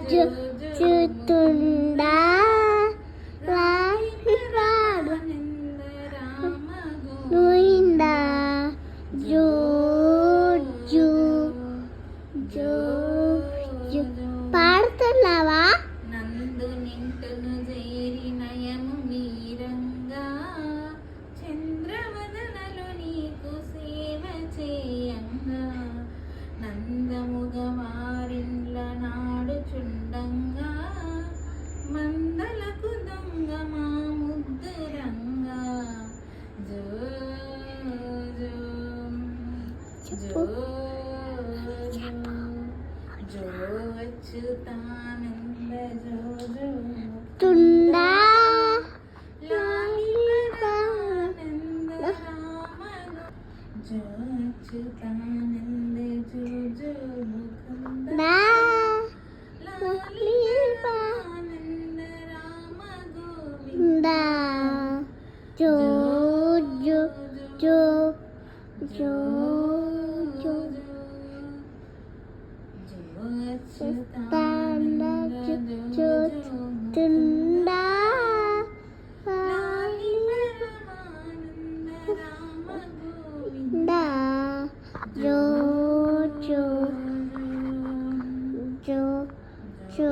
జో చూతుండా రాడు నోయిందా జో జో జో జో పాడుతున్నావా నందు నింటును చేరి నయము మీరంగా చంద్రవదనలు నీకు సేవ చేయంగా నందముగ వారిన్ల నాడుచుండంగా మందలకు దొంగ మా ముద్దురంగా జో జో జో జో అచ్యుతానంద జో జో తుండా లాలితానంద రామ జో అచ్యుతానంద జో జో ముకుంద నా లాలితానంద రామ గోవింద జో జో జో జో జో జో అచ్యుతానంద జో జో తుండా